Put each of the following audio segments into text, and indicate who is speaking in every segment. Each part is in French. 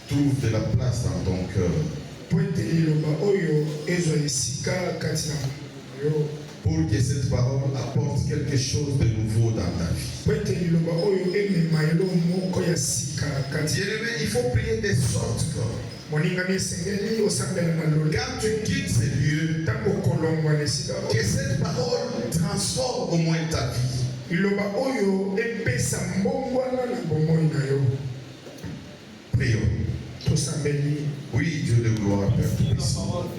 Speaker 1: trouve de la place dans ton cœur. Pour que cette parole apporte quelque chose de nouveau dans ta vie. Bien-aimé, il faut prier de sorte que quand tu quittes ce lieu, que cette parole transforme au moins ta vie. Prions. Oui, Dieu de gloire, Père Tout-Puissant.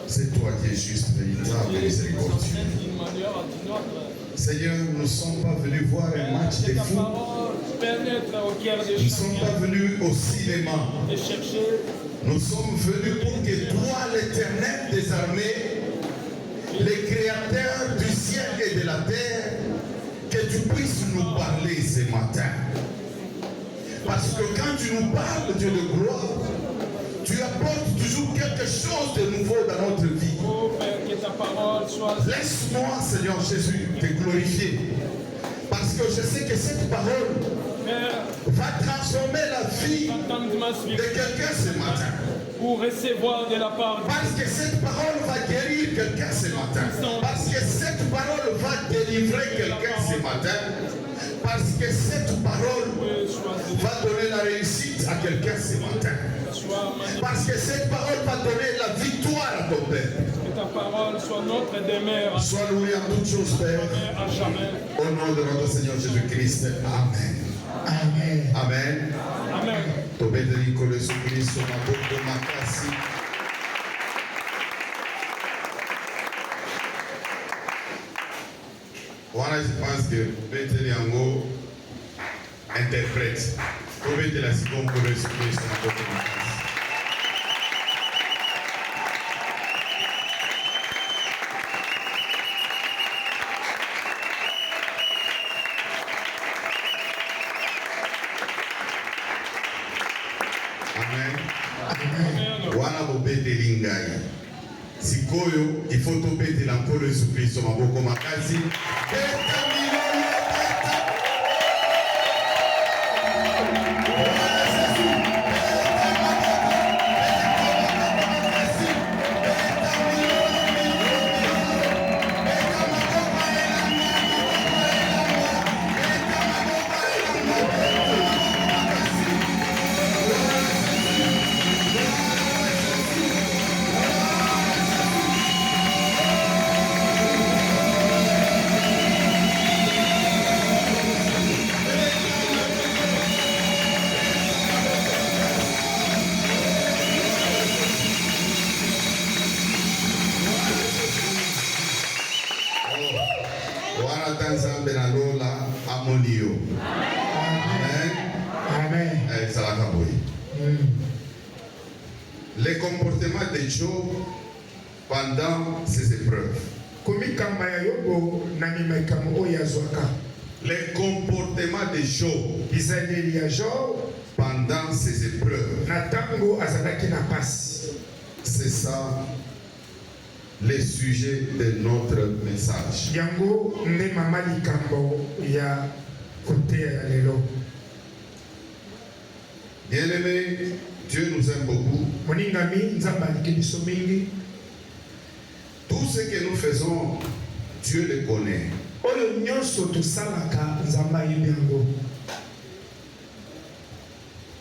Speaker 1: C'est toi qui es juste, véritable et miséricordieux. Seigneur, nous ne sommes pas venus voir un match de foot. Nous ne sommes pas venus au cinéma. Nous sommes venus pour que toi, l'Éternel des armées, le Créateur du ciel et de la terre, que tu puisses nous parler ce matin. Parce que quand tu nous parles, Dieu de gloire, tu apportes toujours quelque chose de nouveau dans notre vie. Laisse-moi, Seigneur Jésus, te glorifier. Parce que je sais que cette parole va transformer la vie de quelqu'un ce matin.
Speaker 2: Pour recevoir de la part.
Speaker 1: Parce que cette parole va guérir quelqu'un ce matin. Parce que cette parole va délivrer quelqu'un ce matin. Parce que cette parole va donner la réussite à quelqu'un ce matin. Parce que cette parole va donner la victoire à ton Père.
Speaker 2: Que ta parole soit notre demeure.
Speaker 1: Sois loué en toutes choses, Père.
Speaker 2: À jamais.
Speaker 1: Au nom de notre Seigneur Jésus-Christ. Amen.
Speaker 3: Amen.
Speaker 1: Amen.
Speaker 2: Amen.
Speaker 1: Voilà, je pense que Bethel Yango interprète. Bethel la seconde pour le Jésus-Christ. Sikoyo, il faut tomber de l'encore de Jésus-Christ, maboko makasi. Les comportements de Job pendant ces épreuves. Les comportements de Job pendant ces épreuves. C'est ça le sujet de notre message. Bien-aimé, Dieu nous aime beaucoup. Tout ce que nous faisons, Dieu le connaît.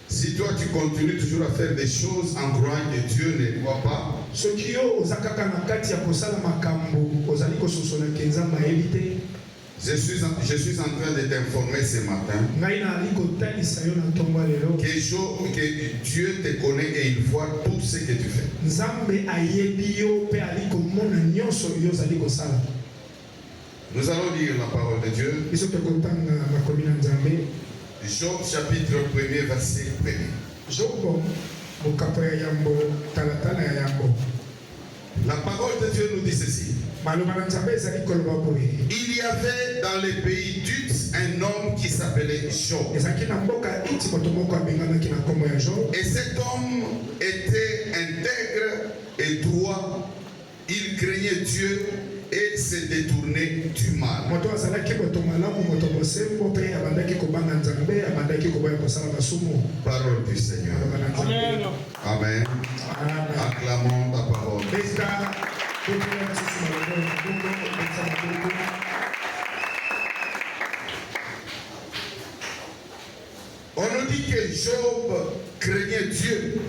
Speaker 1: Si toi tu continues toujours à faire des choses en croyant que Dieu ne voit pas, je suis en train de t'informer ce matin que Dieu te connaît et il voit tout ce que tu fais. Nous allons lire la parole de Dieu. Job chapitre 1er verset 1er. La parole de Dieu nous dit ceci. Il y avait dans les pays d'Uz un homme qui s'appelait Job. Et cet homme était intègre et droit. Il craignait Dieu et se détournait du mal. Parole du Seigneur.
Speaker 2: Amen.
Speaker 1: Amen. Acclamons ta parole. On nous dit que Job craignait Dieu.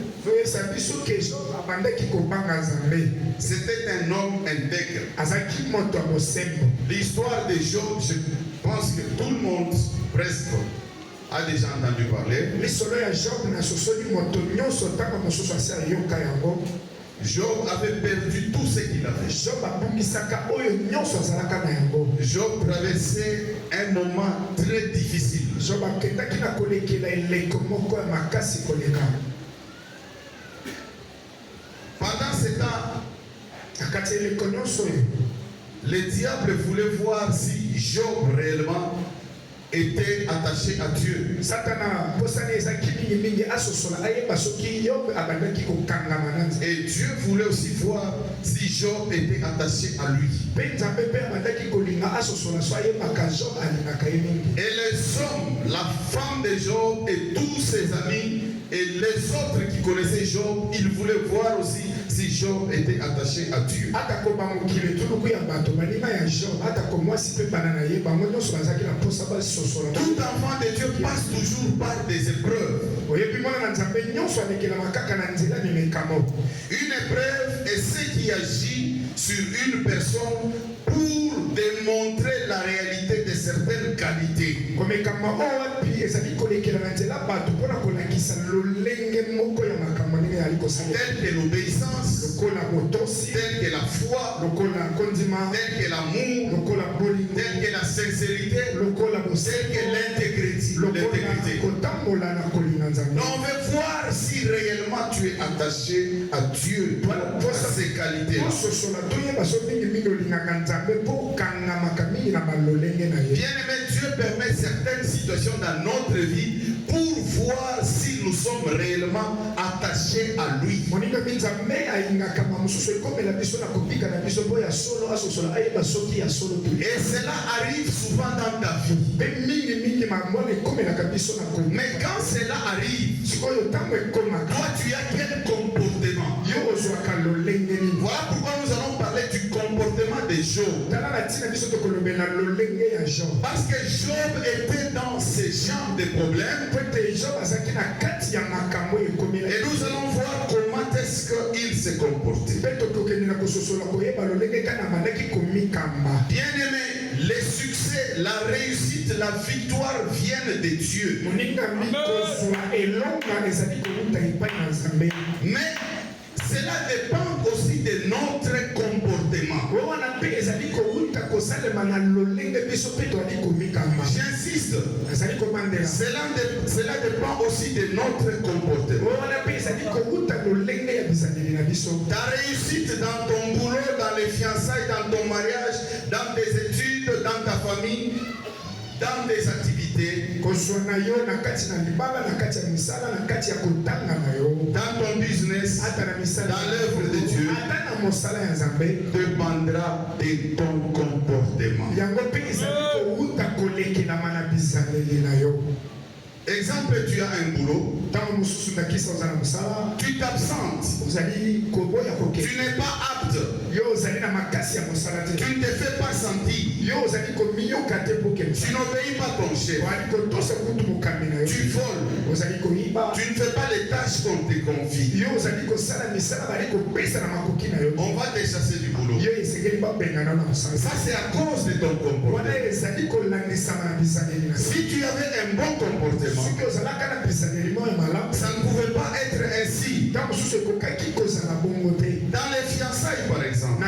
Speaker 1: C'était un homme intègre. L'histoire de Job, je pense que tout le monde presque a déjà entendu parler. Job avait perdu tout ce qu'il avait. Job traversait un moment très difficile. Pendant ce temps, le diable voulait voir si Job réellement était attaché à Dieu. Et Dieu voulait aussi voir si Job était attaché à lui. Et les hommes, la femme de Job et tous ses amis et les autres qui connaissaient Job, ils voulaient voir aussi si Job était attaché à Dieu. Tout enfant de Dieu passe toujours par des épreuves. Une épreuve est ce qui agit sur une personne pour démontrer la réalité de certaines qualités. Telle que l'obéissance, telle que la foi, telle que l'amour, telle que la sincérité, telle que l'intégrité. Donc on veut voir si réellement tu es attaché à Dieu, à ses qualités. Bien-aimé, Dieu permet certaines situations dans notre vie pour voir si nous sommes réellement attachés à lui. Et cela arrive souvent dans ta vie. Mais quand cela arrive, toi tu as quel comportement? Voilà pourquoi nous allons parler du comportement de Job. Parce que Job était dans ce genre de problèmes. Et nous allons voir comment est-ce qu'il se comportait. Bien-aimé, les succès, la réussite, la victoire viennent de Dieu. Mais cela dépend aussi de notre comportement. J'insiste, cela dépend aussi de notre comportement. Ta réussite dans ton boulot, dans les fiançailles, dans ton mariage, dans tes études, dans ta famille, dans des activités, dans ton business, dans l'œuvre de Dieu, dépendra de ton comportement. Exemple, tu as un boulot, tu t'absentes, tu n'es pas apte, tu ne te fais pas sentir, tu n'obéis pas ton chef, tu voles, tu ne fais pas les tâches qu'on te confie. On va te chasser du boulot. Ça c'est à cause de ton comportement. Si tu avais un bon comportement, ça ne pouvait pas être ainsi. Dans les fiançailles par exemple,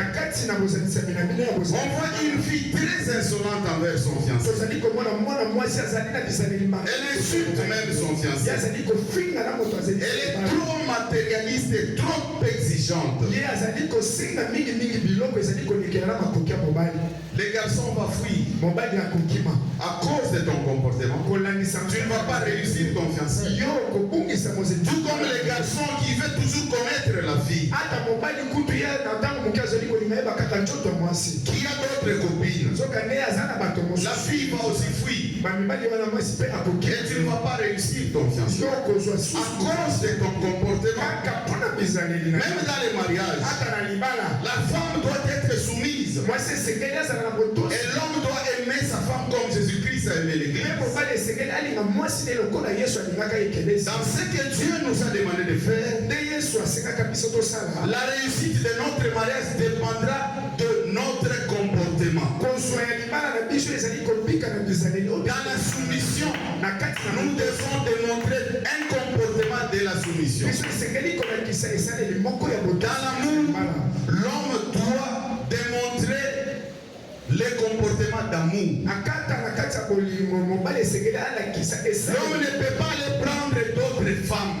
Speaker 1: on voit une fille très insolente envers son fiancé. Elle insulte même son fiancé. Elle est trop matérialiste et trop exigeante. Les garçons vont fuir à cause de ton comportement. Tu ne vas pas réussir ton fiancé. Tout comme les garçons qui veulent toujours connaître la fille, qui a d'autres copines. La fille va aussi fuir. Et tu ne vas pas réussir ton fiancé à cause de ton comportement. Même dans les mariages, la femme doit être soumise. Et l'homme doit aimer sa femme comme Jésus-Christ a aimé l'Église. Dans ce que Dieu nous a demandé de faire, la réussite de notre mariage dépendra de notre comportement. Dans la soumission, nous devons démontrer un comportement de la soumission. Dans l'amour, l'homme doit démontrer le comportement d'amour. L'homme ne peut pas aller prendre d'autres femmes.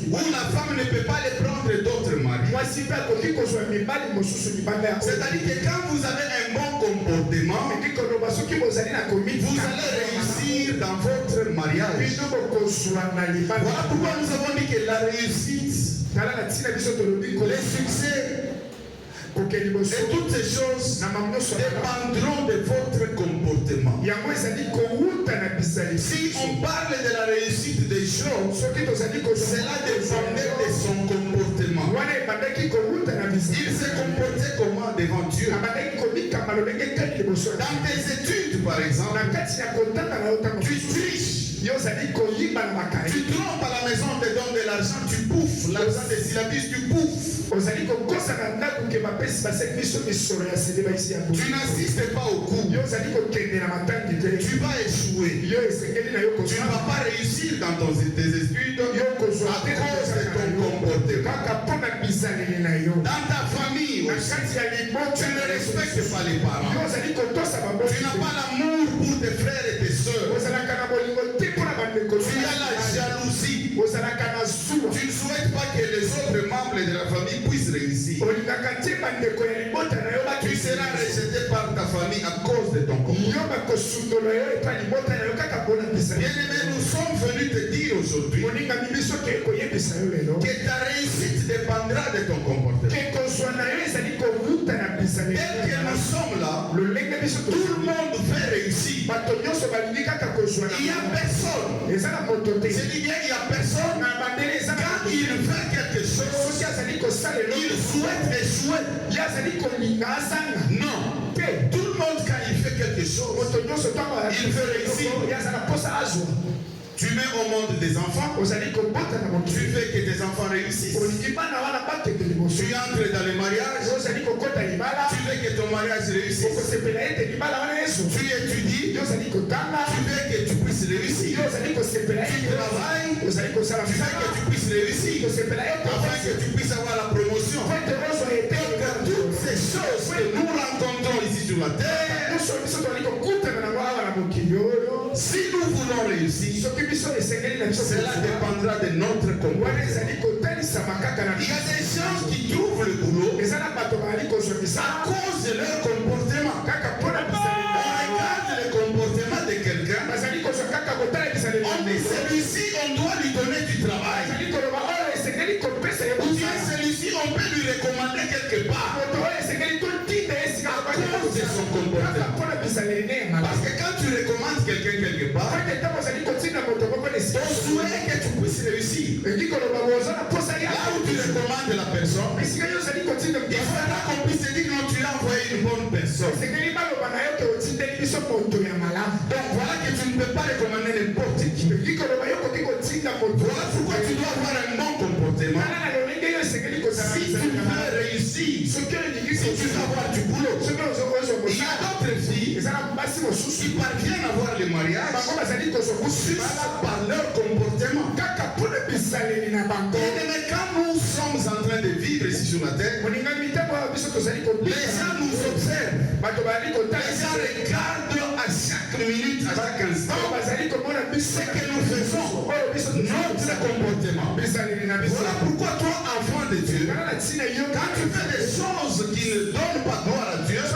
Speaker 1: Ou la femme ne peut pas aller prendre d'autres maris. C'est-à-dire que quand vous avez un bon comportement, vous allez réussir dans votre mariage. Voilà pourquoi nous avons dit que la réussite, le succès et toutes ces choses dépendront de votre comportement. Si on parle de la réussite des choses, cela dépendait de son comportement. Il se comportait comment devant Dieu? Dans tes études, par exemple, tu triches. Tu trompes à la maison, on te donne de l'argent, tu bouffes. L'argent des syllabus, tu bouffes. Tu n'assistes pas au cours. Tu vas échouer. Tu ne vas pas réussir dans tes études à cause de ton comportement. Dans ta famille aussi, tu ne respectes pas les parents. Tu n'as pas l'amour pour tes frères et tes soeurs. Tu as la jalousie. Tu ne souhaites pas que les autres membres de la famille puissent réussir. Tu seras rejeté par ta famille à cause de ton comportement. Bien-aimé, nous sommes venus te dire aujourd'hui que ta réussite dépendra de ton comportement. Dès que nous sommes là, tout le monde veut réussir. Il n'y a personne. Je dis bien, il n'y a personne. Quand il fait quelque chose, il souhaite échouer. Non. Tout le monde, quand il fait quelque chose, il veut réussir. Tu mets au monde des enfants. Tu fais que tes enfants réussissent. Tu entres dans le mariage. Tu fais que ton mariage réussisse. Tu étudies. Tu fais que tu puisses réussir. Tu travailles. Tu fais que tu puisses réussir. Afin que tu puisses avoir la promotion. Donc toutes ces choses que nous rencontrons ici sur la terre, si nous voulons réussir, cela dépendra de notre comportement. Il y a des gens qui trouvent le boulot à cause de leur comportement. On regarde le comportement de quelqu'un. On dit celui-ci, on doit lui donner du travail. Ou bien celui-ci, on peut lui recommander quelque part. À cause de son comportement. Parce que quand tu recommandes quelqu'un quelque part, ton souhait que tu puisses réussir. Là où tu recommandes la personne, il faudra qu'on puisse te dire non, tu l'as envoyé une bonne personne. Donc voilà que tu ne peux pas recommander n'importe qui. Voilà pourquoi tu dois avoir un bon comportement. Si tu veux réussir, si tu veux avoir du boulot, il y a d'autres filles qui parviennent à avoir le mariage par leur comportement. Mais quand nous sommes en train de vivre ici sur la terre, les gens nous observent. Les gens regardent à chaque minute, à chaque instant ce que nous faisons, notre comportement. Voilà pourquoi toi, enfant de Dieu, quand tu fais des choses qui ne donnent pas gloire à Dieu, on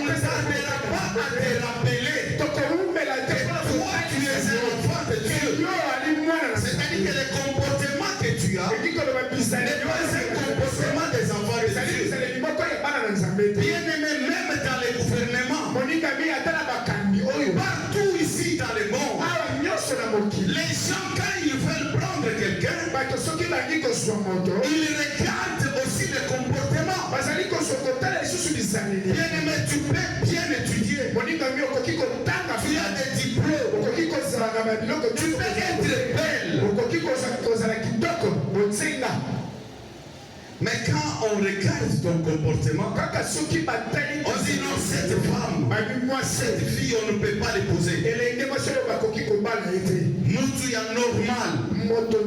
Speaker 1: ne tardera pas à te rappeler que toi tu es un enfant de Dieu. C'est-à-dire que le comportement que tu as n'est pas un comportement des enfants de Dieu. Bien aimé, même dans les gouvernements, partout ici dans le monde, les gens gens, quand ils veulent prendre quelqu'un, ils regardent aussi le comportement. Bien aimé, tu peux bien étudier. Tu as des diplômes. Tu peux être belle. Mais quand on regarde ton comportement, on dit non, cette femme, cette fille, on ne peut pas l'épouser. Mutu ya normal.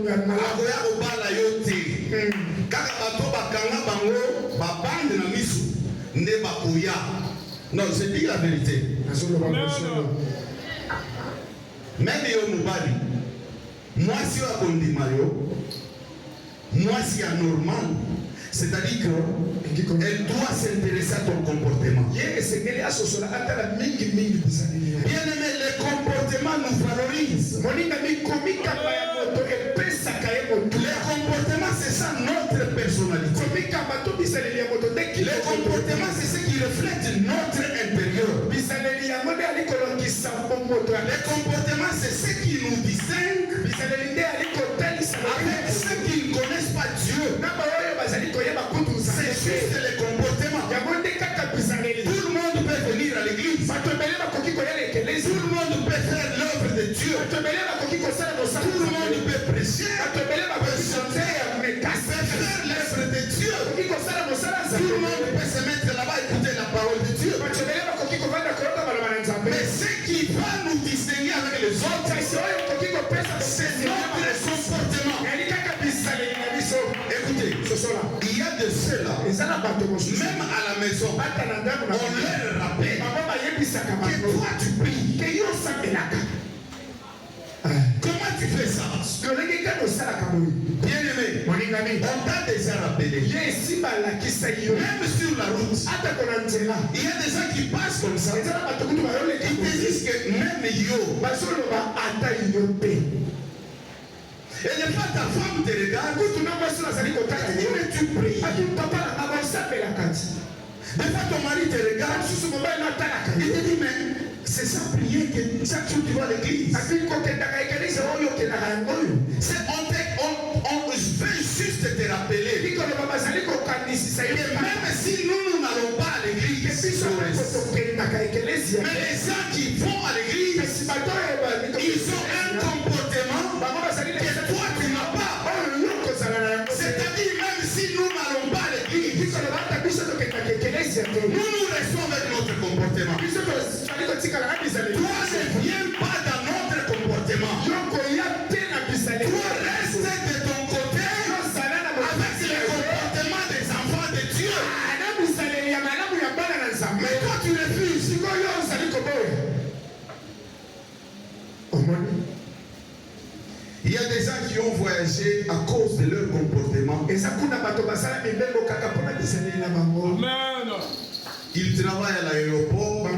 Speaker 1: Akoya kobala yo te. Kaka bato bakanga bango babande na misu nde bakoya. Non, je dis la vérité. Même yo mobali. Moi si wa kondima yo, moi si anormal. C'est-à-dire qu'elle doit s'intéresser à ton comportement. Bien aimé, le comportement nous valorise. Le comportement, c'est ça notre personnalité. Le comportement, c'est ce qui reflète notre intérieur. Le comportement, c'est ce qui nous distingue avec ceux qui ne connaissent pas Dieu. C'est juste le comportement. Tout le monde peut venir à l'église. Tout le monde peut faire l'œuvre de Dieu. Tout le monde peut prêcher, peut chanter, peut faire l'œuvre de Dieu. Tout le monde peut se mettre là-bas et écouter la parole de Dieu. Mais ce qui va nous distinguer avec les autres, c'est notre comportement. Écoutez, il y a de ceux-là, même à la maison, on leur rappelle que toi tu pries. Comment tu fais ça? Bien aimé, on t'a déjà rappelé. Même sur la route, il y a des gens qui passent comme ça. Ils te disent que même yo. Et des fois ta femme te regarde, mais tu pries. Des fois ton mari te regarde, il te dit mais c'est ça prier que chaque jour tu vas à l'église. On veut juste te rappeler que même si nous n'allons pas à l'église, mais les gens qui vont à l'église, ils ont un comportement que toi tu n'as pas. C'est-à-dire même si nous n'allons pas à l'église, nous restons avec notre comportement. Toi ne viens pas dans notre comportement. Toi reste de ton côté avec le comportement des enfants de Dieu. Mais toi tu refuses. Il y a des gens qui ont voyagé à cause de leur comportement.
Speaker 2: Amen.
Speaker 1: Il travaille à l'aéroport.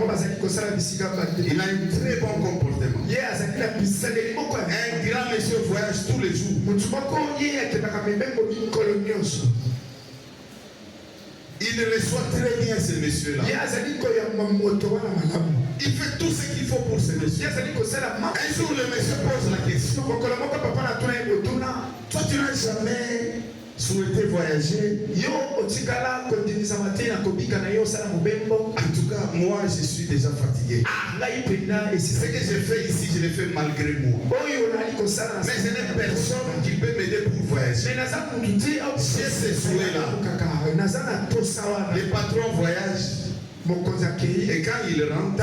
Speaker 1: Il a un très bon comportement. Un grand monsieur voyage tous les jours. Il reçoit très bien ce monsieur-là. Il fait tout ce qu'il faut pour ce monsieur. Un jour, le monsieur pose la question. Toi, tu n'as jamais souhaité voyager? En tout cas, moi, je suis déjà fatigué. Ce que je fais ici, je le fais malgré moi. Mais je n'ai personne qui peut m'aider pour voyager. J'ai ce souhait-là. Les patrons voyagent. Et quand il rentre,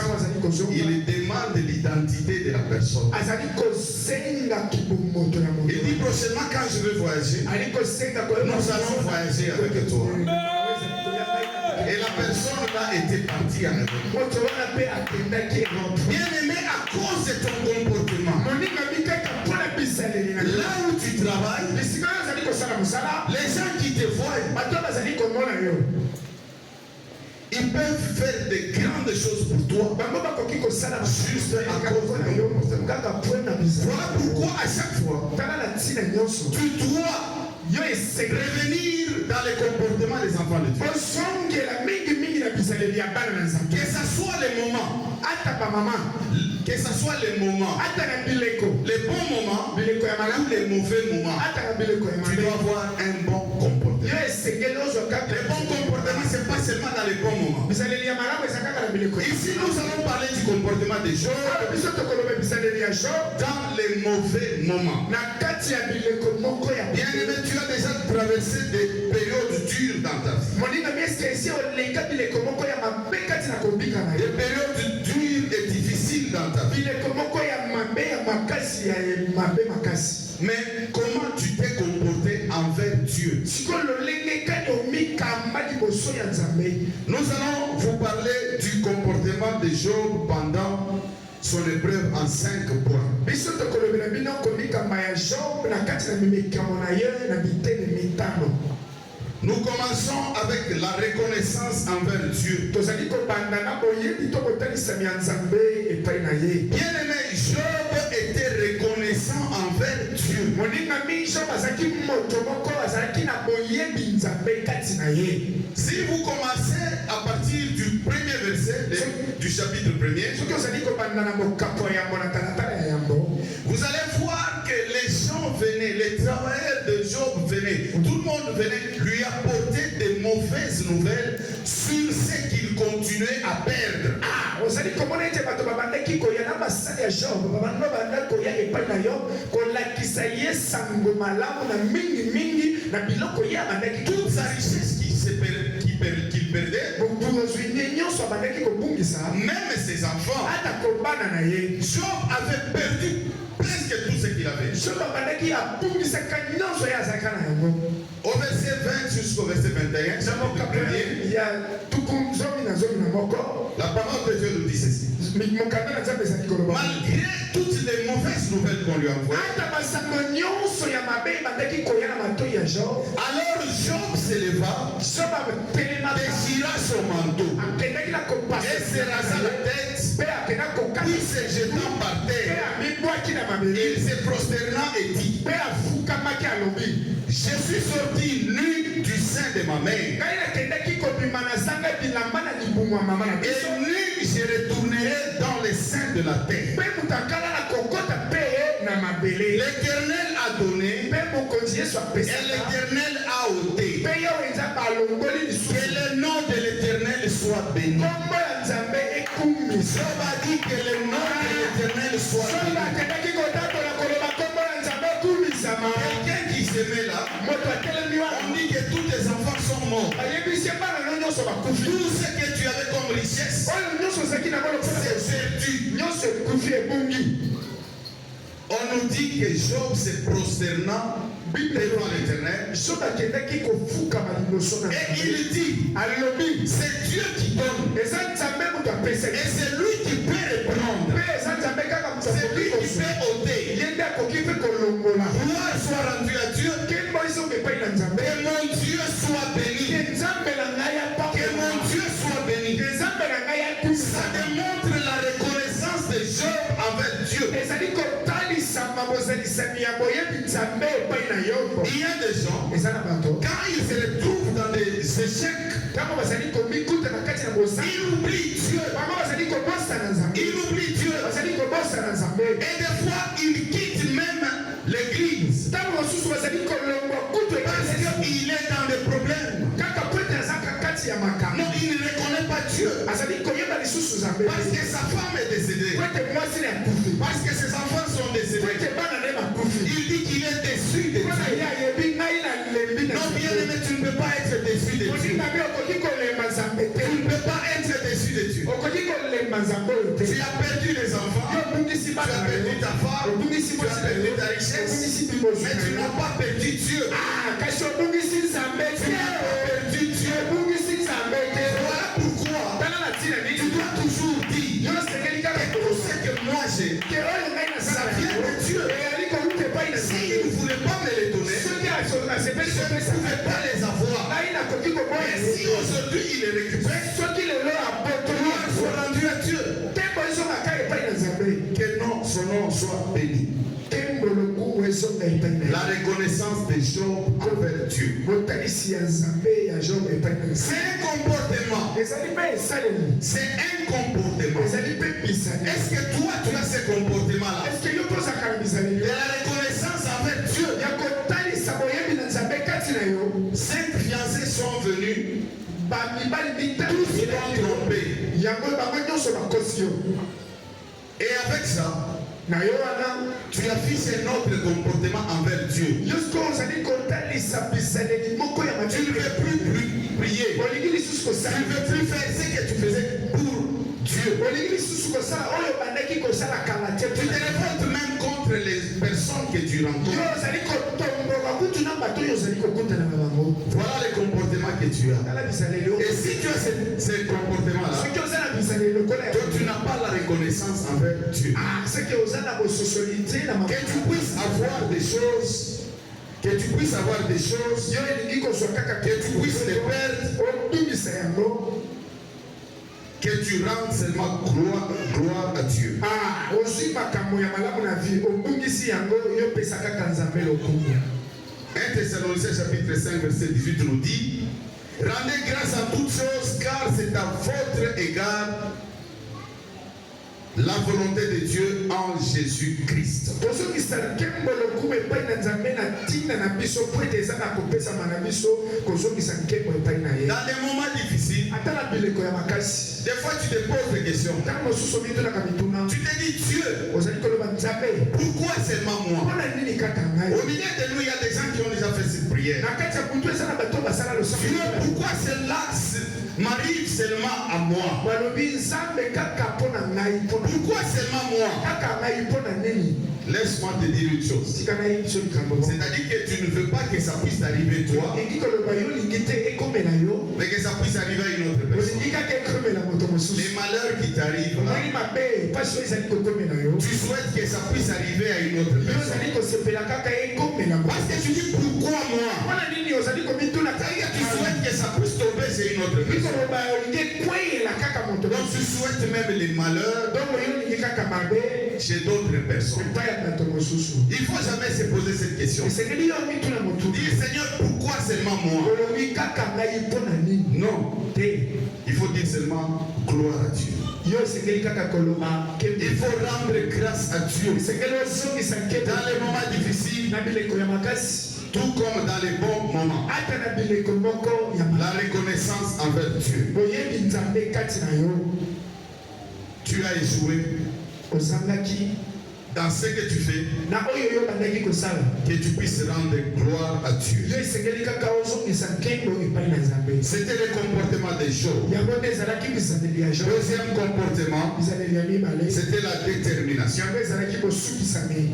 Speaker 1: il demande l'identité de la personne. Il dit prochainement quand je vais voyager, nous allons voyager avec toi. Et la personne là était partie avec moi. Bien aimé, à cause de ton comportement, là où tu travailles, les gens qui te voient, ils peuvent faire de grandes choses pour toi juste à cause de ton comportement. Voilà pourquoi à chaque fois, tu dois revenir dans le comportement des enfants de Dieu. Que ce soit le moment Que ce soit les moments, les bons moments ou les mauvais moments, tu dois avoir un bon comportement. Les bons comportements, ce n'est pas seulement dans les bons moments. Ici, nous allons parler du comportement des gens dans les mauvais moments. Bien aimé, tu as déjà traversé des périodes dures dans ta vie. Des périodes dures et difficiles dans ta vie. Mais comment tu t'es comporté envers Dieu? Nous allons vous parler du comportement de Job pendant son épreuve en 5 points. Nous commençons avec la reconnaissance envers Dieu. Bien-aimé, Job était reconnaissant envers Dieu. Si vous commencez à partir du premier verset du chapitre 1er, vous allez voir que les gens venaient, les travailleurs de Job venaient, tout le monde venait lui apporter des mauvaises nouvelles sur ce qu'il continuait à perdre. Toute sa richesse qu'il perdait, même ses enfants, Job avait perdu presque tout ce qu'il avait. Au verset 20 jusqu'au verset 21, la parole de Dieu nous dit ceci. Malgré toutes les mauvaises nouvelles qu'on lui envoie, alors Job s'éleva, déchira son manteau et se rasa la tête, puis se jetant par terre, il se prosterna et dit: je suis sorti nu du sein de ma mère, et nu je retournerai dans les seins de la terre. L'Éternel a donné et l'Éternel a ôté. Que le nom de l'Éternel soit béni. Job a dit que le nom de l'Éternel soit béni. Quelqu'un qui se met là, on dit que tous tes enfants sont morts. Tout ce que tu avais comme richesse, c'est perdu. On nous dit que Job se prosterna devant l'Éternel. Et il dit, c'est Dieu qui donne. Et c'est lui qui peut reprendre. C'est lui qui peut ôter. Gloire soit rendue à Dieu. Que mon Dieu soit béni. Que mon Dieu soit béni. Ça démontre la reconnaissance de Job envers Dieu. Il y a des gens, quand ils se retrouvent dans des échecs, ils oublient Dieu. Ils oublient Dieu. Et des fois, ils quittent même l'église. Parce qu'il est dans des problèmes. Non, il ne reconnaît pas Dieu. Parce que sa femme est décédée. Parce que ses enfants sont décédés. Il dit qu'il est déçu de Dieu. Non, bien aimé, tu ne peux pas être déçu de Dieu. Tu ne peux pas être déçu de Dieu. Tu as perdu les enfants. Tu as perdu ta femme. Tu as perdu ta richesse. Mais tu n'as pas perdu Dieu. Tu n'as pas perdu Dieu. Voilà pourquoi tu dois toujours dire que tout ce que moi j'ai, ça vient de Dieu. S'il ne voulait pas me les donner, je ne pouvais pas les avoir. Mais si aujourd'hui il les récupère, gloire soit rendue à Dieu. Que non, son nom soit béni. La reconnaissance de Job envers Dieu. C'est un comportement. C'est un comportement. Est-ce que toi tu as ce comportement-là? De la reconnaissance envers Dieu. 5 fiancés sont venus. Tous sont trompés. Et avec ça, tu affiches un autre comportement envers Dieu. Tu ne veux plus prier. Tu ne veux plus faire ce que tu faisais pour Dieu. Tu te révoltes même contre les personnes que tu rencontres. Voilà le comportement que tu as. Et si tu as ce comportement-là, toi tu n'as pas la reconnaissance envers Dieu. Que tu puisses avoir des choses, que tu puisses les perdre, que tu rendes seulement gloire à Dieu. 1 Thessaloniciens chapitre 5 verset 18 nous dit: rendez grâce à toutes choses, car c'est à votre égard la volonté de Dieu en Jésus-Christ. Dans des moments difficiles, des fois tu te poses des questions. Tu te dis: Dieu, pourquoi seulement moi? Au milieu de nous, il y a des gens qui ont déjà fait cette prière. Dieu, pourquoi cela m'arrive seulement à moi? Pourquoi seulement moi? Laisse-moi te dire une chose. C'est-à-dire que tu ne veux pas que ça puisse arriver toi, mais que ça puisse arriver à une autre personne. Les malheurs qui t'arrivent, tu souhaites que ça puisse arriver à une autre personne. Parce que tu dis: pourquoi moi? Tu souhaites que ça puisse tomber chez une autre personne. Donc tu souhaites même les malheurs chez d'autres personnes. Il ne faut jamais se poser cette question. Dire: Seigneur, pourquoi seulement moi? Non. Il faut dire seulement gloire à Dieu. Il faut rendre grâce à Dieu dans les moments difficiles, tout comme dans les bons moments. La reconnaissance envers Dieu. Tu as échoué dans ce que tu fais, que tu puisses rendre gloire à Dieu. C'était le comportement des Job. Deuxième comportement, c'était la détermination.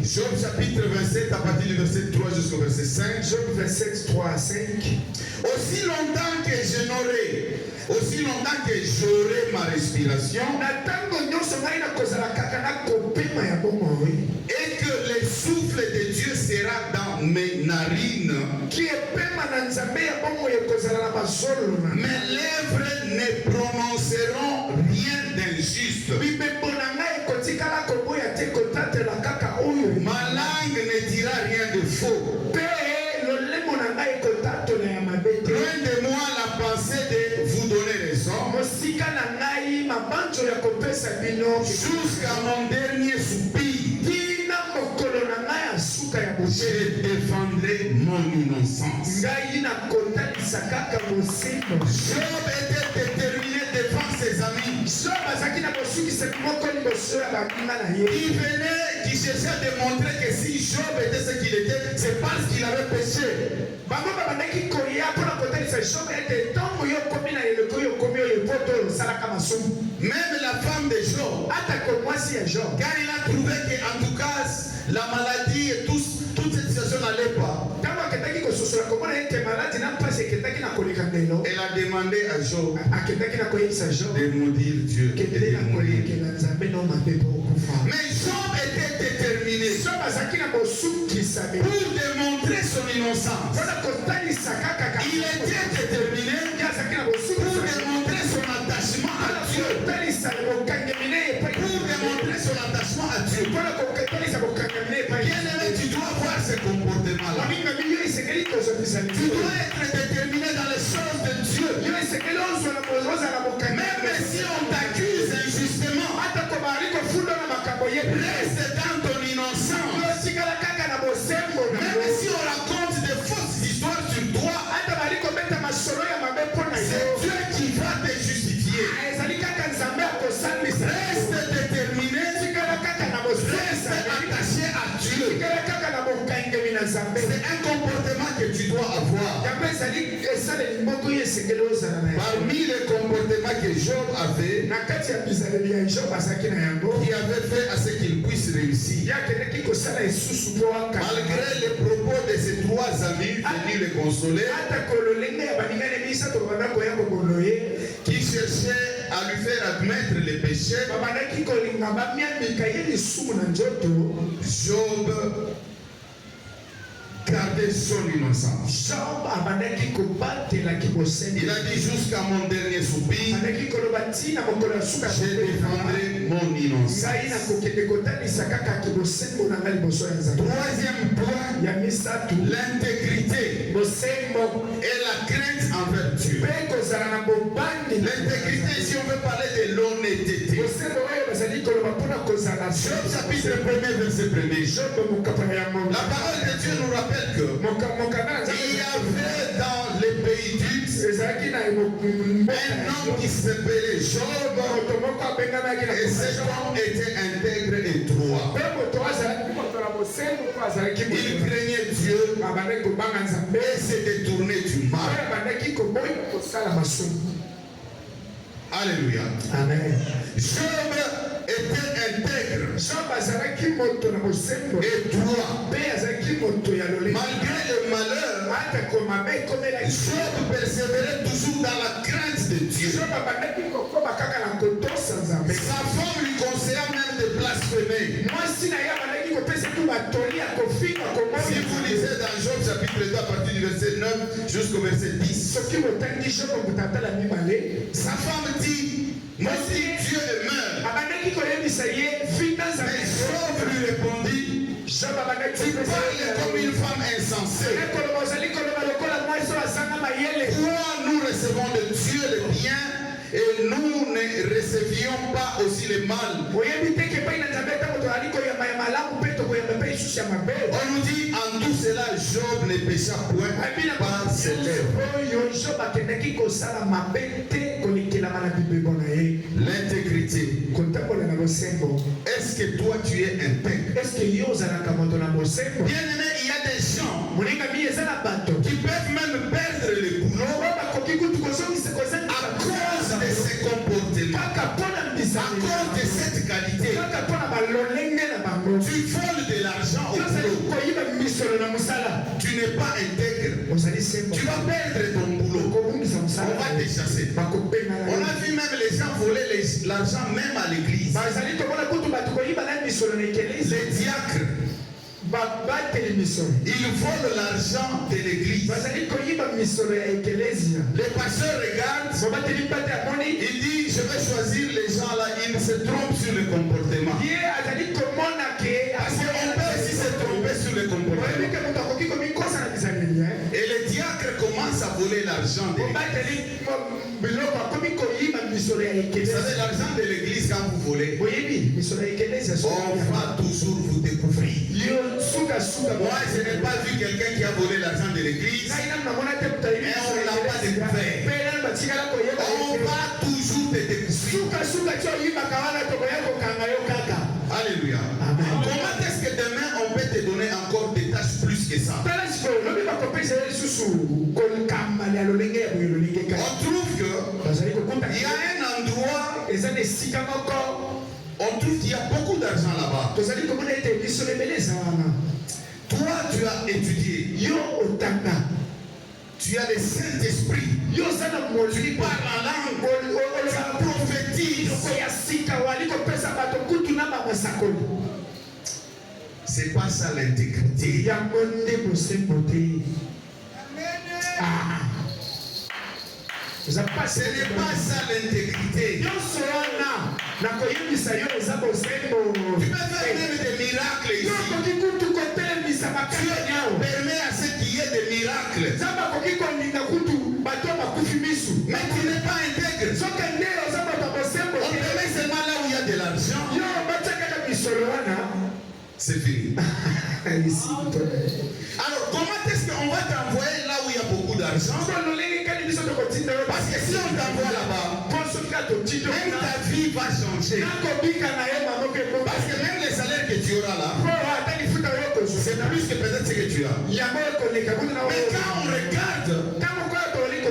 Speaker 1: Job chapitre 27 à partir du verset 3 jusqu'au verset 5. Job 27, 3 à 5. Aussi longtemps que j'aurai ma respiration, et que le souffle de Dieu sera dans mes narines, mes lèvres ne prononceront rien d'injuste, ma langue ne dira rien de faux. Loin de moi la pensée de vous donner raison, jusqu'à mon dernier soupir. Je défendrai mon innocence. Job était déterminé devant ses amis. Il venait, qui cherchait à démontrer que si Job était ce qu'il était, c'est parce qu'il avait péché. Même la femme de Job, car il a trouvé qu'en tout cas, la maladie et toute cette situation n'allait pas. Elle a demandé à Job de maudire Dieu et de mourir. Mais Job était déterminé pour démontrer son innocence. Il était déterminé pour démontrer son attachement à Dieu. Pour démontrer son attachement à Dieu. Bien-aimé, tu dois voir ce Tu dois être déterminé dans les choses de Dieu. Même si on t'accuse injustement, reste dans ton innocence. Même si on raconte de fausses histoires sur toi, c'est Dieu qui va te justifier. Reste déterminé, reste attaché à Dieu. C'est un comportement que tu dois avoir. Parmi les comportements que Job avait, qui avait fait à ce qu'il puisse réussir, malgré les propos de ses trois amis venus le consoler, qui cherchaient à lui faire admettre les péchés, Job gardait son innocence. Il a dit jusqu'à mon dernier soupir, je défendrai mon innocence. Troisième point, l'intégrité et la crainte envers Dieu. L'intégrité, si on veut parler de l'honnêteté. Job chapitre 1 verset 1. La parole de Dieu nous rappelle que il y avait dans les pays d'Uz un homme qui s'appelait Job, et cet homme était intègre et droit. Il craignait Dieu et se détournait du mal. Alléluia.
Speaker 3: Amen.
Speaker 1: Job était intègre et droit. Malgré le malheur, Job persévérait toujours dans la crainte de Dieu. Sa femme lui conseilla même de blasphémer. Si vous lisez dans Job chapitre 2 à partir du verset 9 jusqu'au verset 10, sa femme dit, maudit Dieu et meurt. Mais Job lui répondit, tu parles comme une femme insensée. Pourquoi nous recevons de Dieu le bien et nous ne recevions pas aussi le mal? On nous dit en tout cela, Job ne pécha point par ses lèvres. L'intégrité. Est-ce que toi tu es intègre? Bien aimé, il y a des gens qui peuvent même perdre le boulot à cause de ces comportements, à cause de cette qualité. Tu voles de l'argent au boulot. Tu n'es pas intègre. Tu vas perdre ton boulot. On va te chasser. On a vu même les gens voler l'argent même à l'église. Les diacres, ils volent l'argent de l'église. Les pasteurs regardent, il dit je vais choisir les gens là, ils se trompent sur le comportement. Parce qu'on peut aussi se tromper sur le comportement. Et les diacres commencent à voler l'argent de l'église. Vous savez, l'argent de l'église, quand vous volez, on va toujours vous découvrir. Moi, je n'ai pas vu quelqu'un qui a volé l'argent de l'église et on ne l'a pas découvert. On va toujours te découvrir. Alléluia. Comment est-ce que demain on peut te donner encore des tâches plus que ça? On trouve que il y a un endroit, on trouve qu'il y a beaucoup d'argent là-bas. Toi, tu as étudié. Tu as le Saint-Esprit. Tu parles en langue. Tu prophétises. C'est pas ça l'intégrité. Ce n'est pas ça l'intégrité. Tu peux faire même des miracles ici. Dieu permet à ce qu'il y ait des miracles. miracle. Mais tu n'es pas intègre. On te met seulement là où il y a de l'argent. C'est fini. Alors, comment est-ce qu'on va t'envoyer là où il y a beaucoup d'argent? Parce que si on t'envoie là-bas, même ta vie va changer. Parce que même les salaires que tu auras là, c'est plus que peut-être ce que tu as. Mais quand on regarde,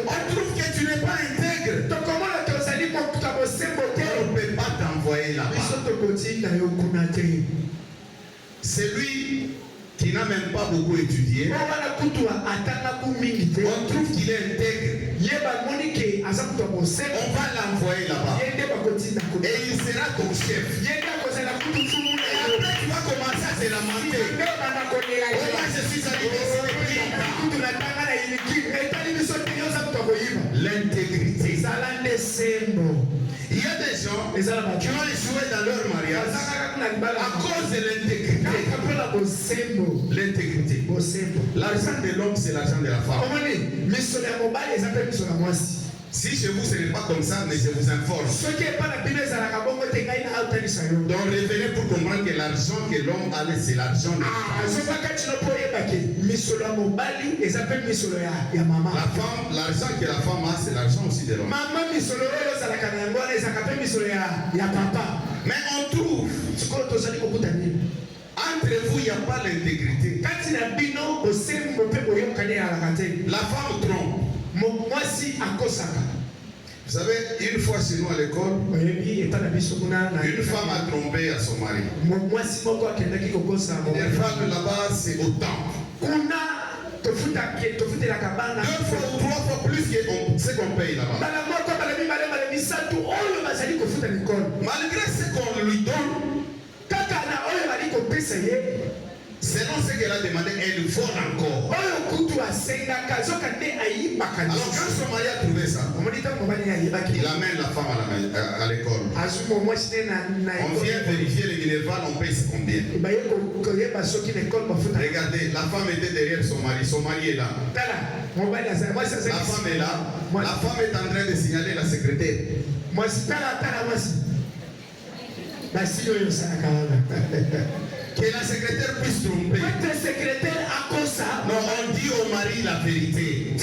Speaker 1: on trouve que tu n'es pas intègre. On ne peut pas t'envoyer là-bas. C'est lui qui n'a même pas beaucoup étudié. On trouve qu'il est intègre. On va l'envoyer là-bas. Et il sera ton chef. Et après tu vas commencer à te lamenter. Moi je suis à l'université. L'intégrité. Il y a des gens qui ont échoué dans leur mariage à cause de l'intégrité. L'intégrité. L'argent de l'homme, c'est l'argent de la femme. Si chez vous ce n'est pas comme ça, mais je vous informe. Donc revenez pour comprendre que l'argent que l'homme a, c'est l'argent de la femme. L'argent que la femme a, c'est l'argent aussi de l'homme. Mais on trouve, entre vous, il n'y a pas l'intégrité. La femme trompe. Vous savez, une fois chez nous à l'école, une femme a trompé à son mari. Les femmes là-bas, c'est autant. 2 fois ou 3 fois plus que ce qu'on paye là-bas. Malgré ce qu'on lui donne, selon ce qu'elle a demandé, elle vole encore. Alors quand son mari a trouvé ça, il amène la femme à l'école. On vient vérifier les minervales, on paye combien. Regardez, la femme était derrière son mari est là. La femme est là. La femme est en train de signaler la secrétaire. Que la secrétaire puisse tromper. Non, on dit au mari la vérité.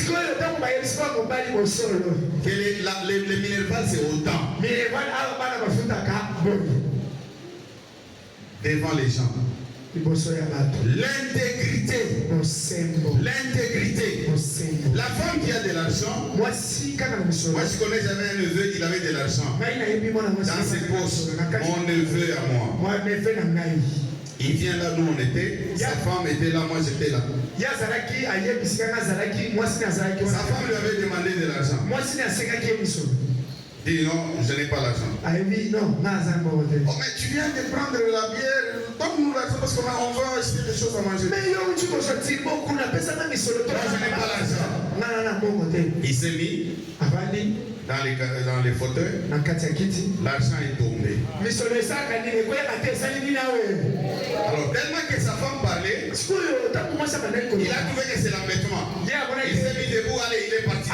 Speaker 1: Que les minervales c'est autant. Devant les gens. L'intégrité. L'intégrité. La femme qui a de l'argent. Moi je connais, j'avais un neveu, il avait de l'argent. Dans ses poches. Mon neveu à moi. Il vient là où on était, sa femme était là, moi j'étais là. Sa femme lui avait demandé de l'argent. Dit non, je n'ai pas l'argent. Oh, mais tu viens de prendre la bière, donne-nous l'argent parce qu'on va acheter des choses à manger. Moi je n'ai pas l'argent. Il s'est mis dans les fauteuils. L'argent est tombé. Alors tellement que sa femme parlait, il a trouvé que c'est l'embêtement. Il s'est mis debout, allez, il est parti.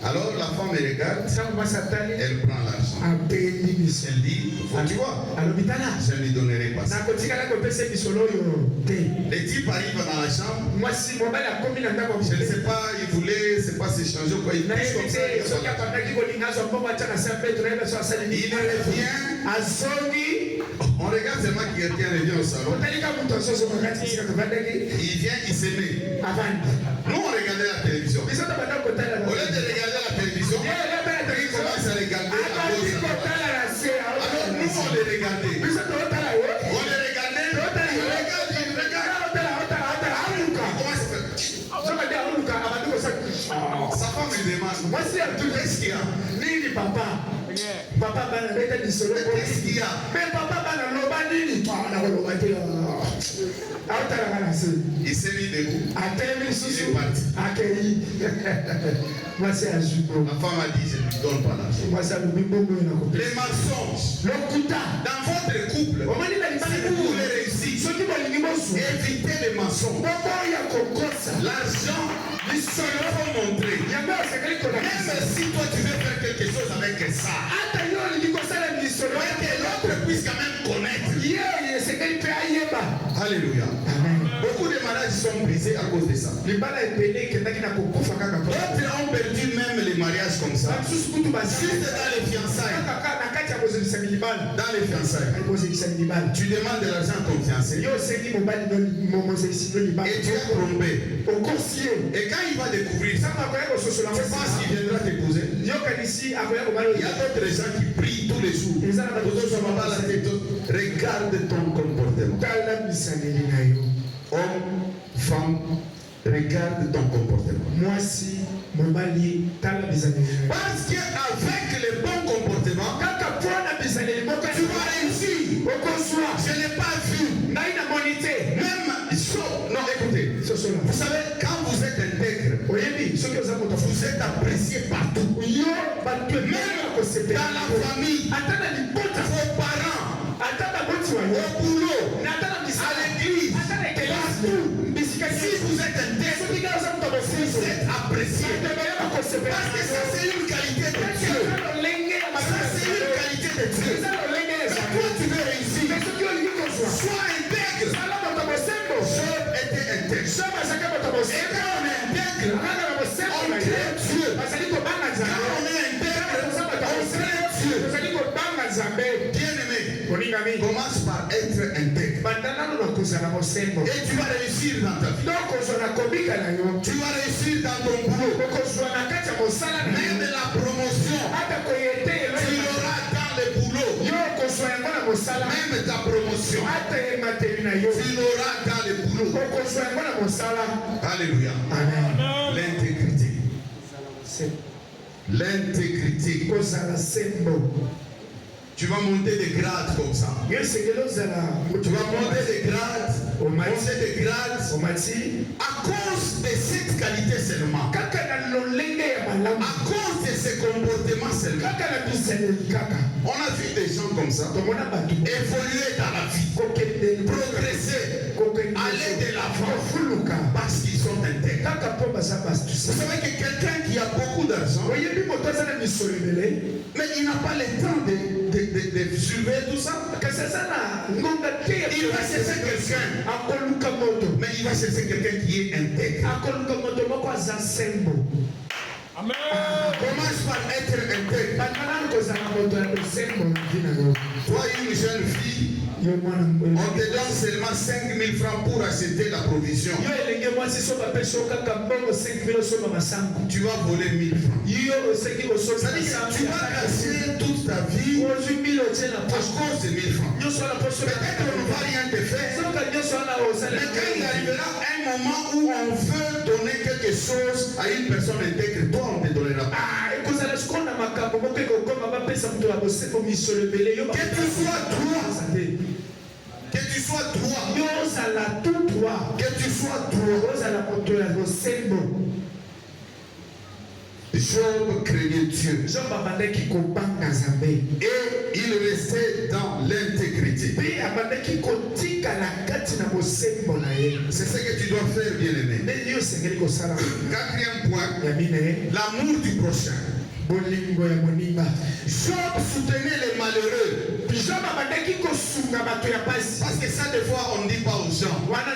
Speaker 1: Alors la femme regarde, elle prend l'argent. Elle dit, tu vois, je ne lui donnerai pas ça. Les types arrivent dans la chambre. Je ne sais pas, il voulait, c'est pas s'échanger ou quoi. Il pousse comme ça. Il revient. On regarde seulement quelqu'un revient au salon. Il vient, il se met. Nous on regardait la télévision. Au lieu de regarder la télévision, il commence à regarder la cause. Alors nous on les regardait. On les regardait. Il regarde. Sa femme lui demande, qu'est-ce qu'il y a? Papa, qu'est-ce qu'il y a? Mais papa, il s'est mis debout. Il est parti. La femme a dit, je ne lui donne pas l'argent. Les mensonges dans votre couple, si vous voulez réussir, Évitez les mensonges. L'argent, il faut montrer. Même si toi tu veux faire quelque chose avec ça, mais que l'autre puisse quand même connaître. Alléluia. Beaucoup de mariages sont brisés à cause de ça. D'autres ont perdu même les mariages comme ça. Juste dans les fiançailles. Dans les fiançailles. Tu demandes de l'argent à ton fiancé. Et tu as trompé. Et quand il va découvrir ça, tu penses qu'il viendra t'épouser. Il y a d'autres gens qui prient tous les jours. Regarde ton comportement. Homme, femme, regarde ton comportement. Parce qu'avec le bon comportement, tu vas réussir. Je n'ai pas vu. Même, non, écoutez. Vous savez, quand vous êtes intègre, vous êtes apprécié partout. Même dans la famille, vos parents, au boulot, à l'église, partout. Si vous êtes intègre, vous êtes apprécié. Parce que ça, c'est une qualité de Dieu. Ça, c'est une qualité de Dieu. Mais toi, tu veux réussir. Sois intègre. Job était intègre. Et quand on est intègre, on crée Dieu. Quand on est intègre, on crée Dieu. Bien-aimé, commence par être intègre. Et tu vas réussir dans ta vie. Tu vas réussir dans ton boulot. Même la promotion, tu l'auras dans le boulot. Même ta promotion, tu l'auras dans le boulot. Alléluia. L'intégrité. L'intégrité. Tu vas monter des grades comme ça. Tu vas monter des grades, monter des grades à cause de cette qualité seulement. À cause de ce comportement seulement. On a vu des gens comme ça évoluer dans la vie, progresser, aller de l'avant parce qu'ils sont intègres. Vous savez que quelqu'un qui a beaucoup d'argent, mais il n'a pas le temps de surveiller tout ça. Il va chercher quelqu'un, mais il va chercher quelqu'un qui est intègre. Amen. Commence par être intègre. Toi, une jeune fille, on te donne seulement 5 000 francs pour acheter la provision. Tu vas voler 1 000 francs. Tu vas casser toute ta vie à cause de 1 000 francs. Peut-être on ne va rien te faire. Mais quand il arrivera un moment où on veut donner quelque chose à une personne intègre, toi on te donnera pas. Que tu sois droit. Que tu sois droit. Que tu sois droit. Job craignait Dieu. Et il restait dans l'intégrité. C'est ce que tu dois faire, bien-aimé. Quatrième point, l'amour du prochain. Job soutenait les malheureux. Parce que ça, des fois, on ne dit pas aux gens. On parle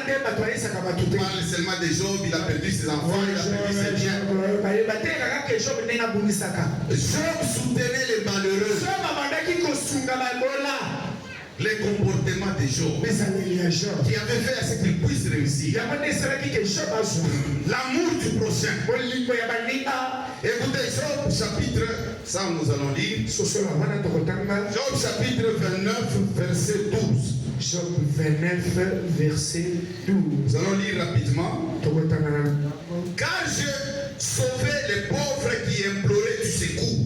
Speaker 1: seulement de Job, il a perdu ses enfants, il a perdu ses biens. Job soutenait les malheureux. Les comportements de Job qui avait fait à ce qu'il puisse réussir. L'amour du prochain. Écoutez, Job chapitre, ça nous allons lire. Job chapitre 29, verset 12.
Speaker 2: Job 29, verset 12.
Speaker 1: Nous allons lire rapidement. Car je sauvais les pauvres qui imploraient du secours.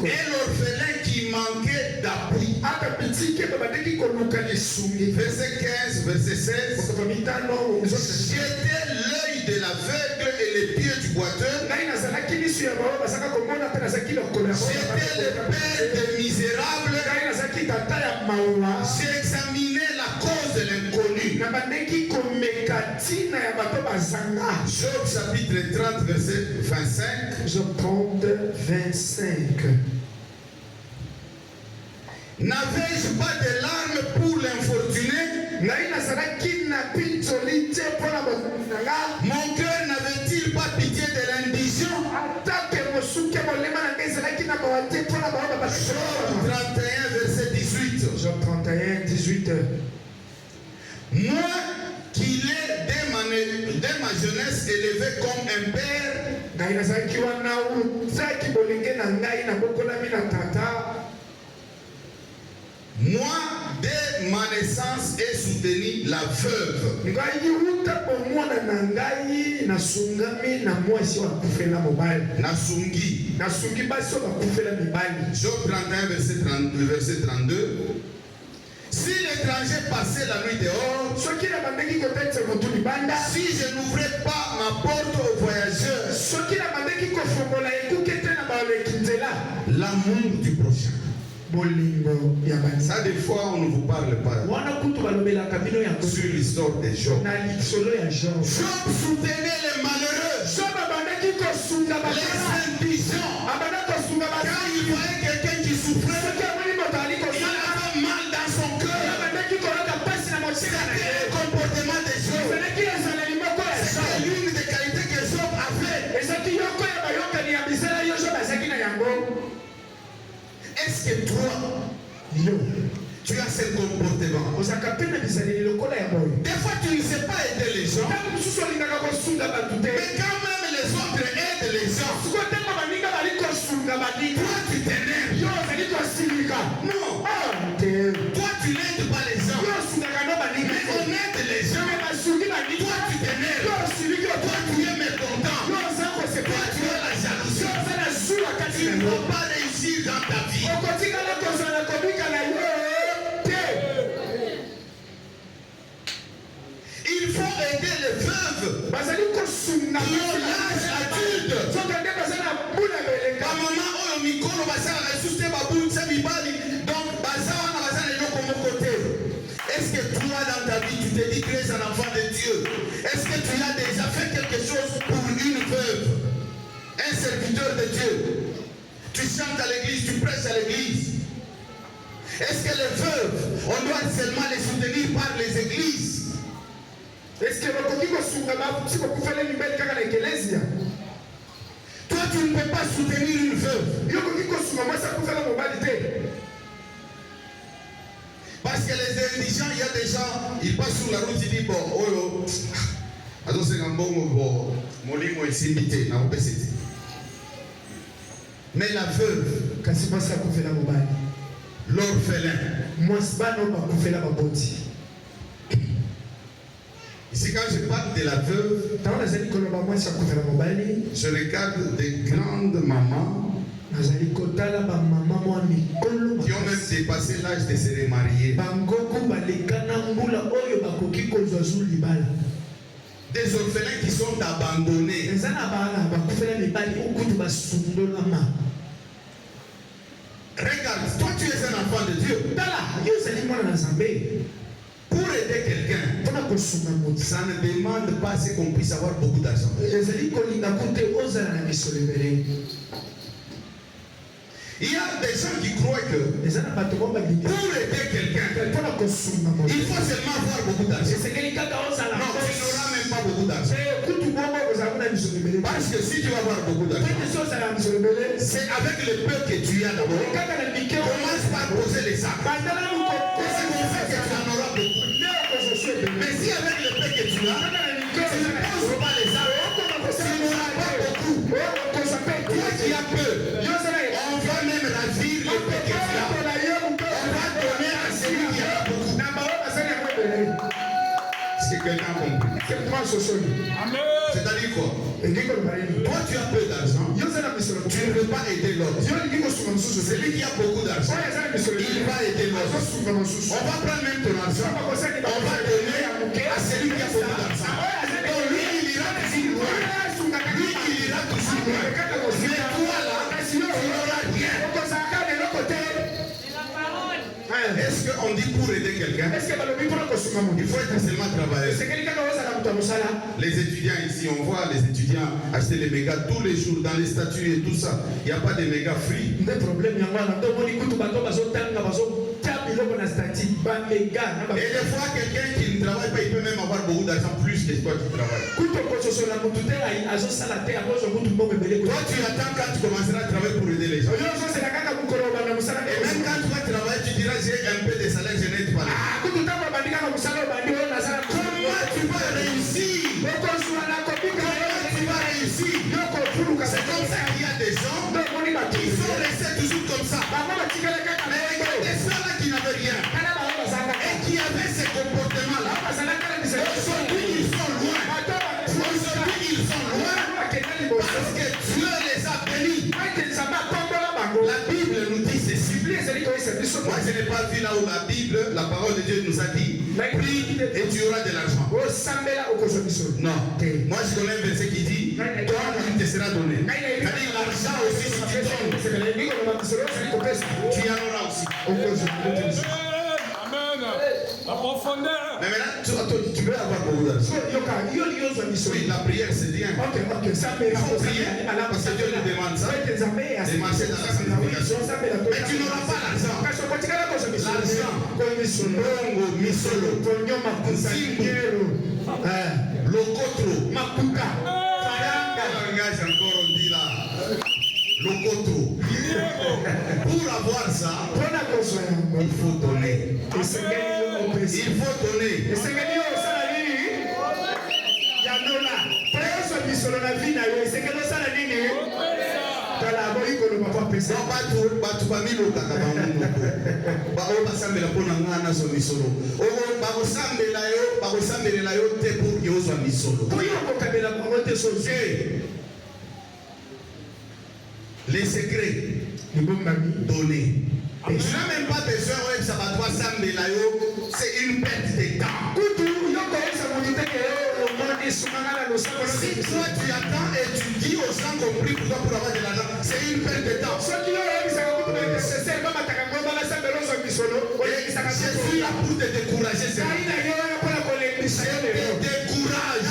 Speaker 1: Et l'orphelin qui manquait d'appui. Verset 15, verset 16. J'étais l'œil de l'aveugle et les pieds du boiteux. J'étais le père des misérables. J'ai examiné la de l'inconnu. Job chapitre 30 verset 25.
Speaker 2: Job 30 25.
Speaker 1: N'avais-je pas de larmes pour l'infortuné? Mon cœur n'avait-il pas pitié de l'indigent? Job 31 verset 18.
Speaker 2: Job 31 18.
Speaker 1: Moi qui l'ai dès ma jeunesse élevé comme un père, moi dès ma naissance ai soutenu la veuve. Nasungi. Job 31 verset 32. Si l'étranger passait la nuit dehors, si je n'ouvrais pas ma porte aux voyageurs, l'amour du prochain. Ça, des fois, on ne vous parle pas sur l'histoire de Job. Job soutenait les malheureux, les indigents. Quand il voyait quelqu'un qui souffrait, il avait mal dans son cœur. C'était un comportement de Job. C'était l'une des qualités que Job avait. Est-ce que toi, tu as ce comportement? Des fois, tu ne sais pas aider les gens. Mais quand même, les autres aident les gens. Toi, tu t'énerves. Non. Toi, tu n'aides pas les gens. Mais on aide les gens. Toi, tu t'énerves. Toi, tu es mécontent. Toi, tu as la jalousie. Tu ne vas pas réussir dans ta vie. Il faut aider les veuves qui ont l'âge adulte. Est-ce que toi dans ta vie tu te dis que tu es un enfant de Dieu? Est-ce que tu as déjà fait quelque chose pour une veuve, un serviteur de Dieu? Tu chantes à l'église, tu prêches à l'église. Est-ce que les veuves, on doit seulement les soutenir par les églises? Est-ce que toi tu ne peux pas soutenir une veuve? Parce que les indigents, il y a des gens, ils passent sur la route, ils disent bon, oh, c'est un bon, mais la veuve, l'orphelin, ici quand je parle de la veuve, je regarde des grandes mamans qui ont même dépassé l'âge de se remarier. Des orphelins qui sont abandonnés. Regarde, toi tu es un enfant de Dieu. Pour aider quelqu'un, ça ne demande pas qu'on puisse avoir beaucoup d'argent. Il y a des gens qui croient que pour aider quelqu'un, il faut seulement avoir beaucoup d'argent. Non, tu n'auras même pas beaucoup d'argent. Parce que si tu vas avoir beaucoup d'argent, c'est avec le peu que tu as d'abord. Commence par poser les sacs. C'est comme ça que tu en auras beaucoup. Mais si avec le peu que tu as, tu ne poses pas les sacs, tu n'auras pas beaucoup. Toi qui as peu, on va même ravir le peu que tu as. On va donner à celui qui a beaucoup. C'est quelqu'un compris. C'est-à-dire quoi? Toi tu as peu d'argent, tu ne veux pas aider l'autre. Celui qui a beaucoup d'argent, il va aider l'autre. On va prendre même ton argent, on va donner à celui qui a beaucoup d'argent. Donc lui il ira toujours loin. Lui il ira toujours loin. Mais toi là, tu n'auras rien. Est-ce qu'on dit pour aider quelqu'un, il faut être seulement travailleur. Les étudiants ici, on voit les étudiants acheter les mégas tous les jours dans les statuts et tout ça. Il n'y a pas de mégas free.
Speaker 2: Et des fois,
Speaker 1: quelqu'un qui ne travaille pas, il peut même avoir beaucoup d'argent plus que toi qui travailles. Toi, tu attends quand tu commenceras à travailler pour aider les gens. Et même quand tu vas travailler, tu diras j'ai un peu de salaire, je n'aide pas. Comment tu vas réussir? C'est comme ça qu'il y a des gens qui sont restés toujours comme ça. Mais il y a des gens là qui n'avaient rien et qui avaient ces comportements-là. Aujourd'hui, ils sont loin. Parce que Dieu les a bénis. La Bible nous dit ceci. Moi, je n'ai pas vu là où la Bible, la parole de Dieu nous a dit prie et tu auras de l'argent. Non. Moi, je connais un verset qui dit toi, il te sera donné. C'est-à-dire l'argent aussi, si tu donnes, tu en auras aussi.
Speaker 3: Amen. La profondeur.
Speaker 1: Mais maintenant, tu veux avoir beaucoup d'argent. Oui, la prière, c'est bien. Il faut prier parce que Dieu nous demande ça. De marcher dans la sanctification. Mais tu n'auras pas l'argent. L'argent, Longo, Misolo, Zimbo, Lokotro, Mapuka, langage encore on dit là, Lokotro. Pour avoir ça, il faut donner. Il faut donner. Les secrets donnés. Tu n'as même pas besoin de savoir c'est une perte de temps. Si toi tu attends et tu dis aux gens qu'on prie pour toi pour avoir de l'argent, c'est une perte de temps. Je suis là pour te décourager. Je te décourage.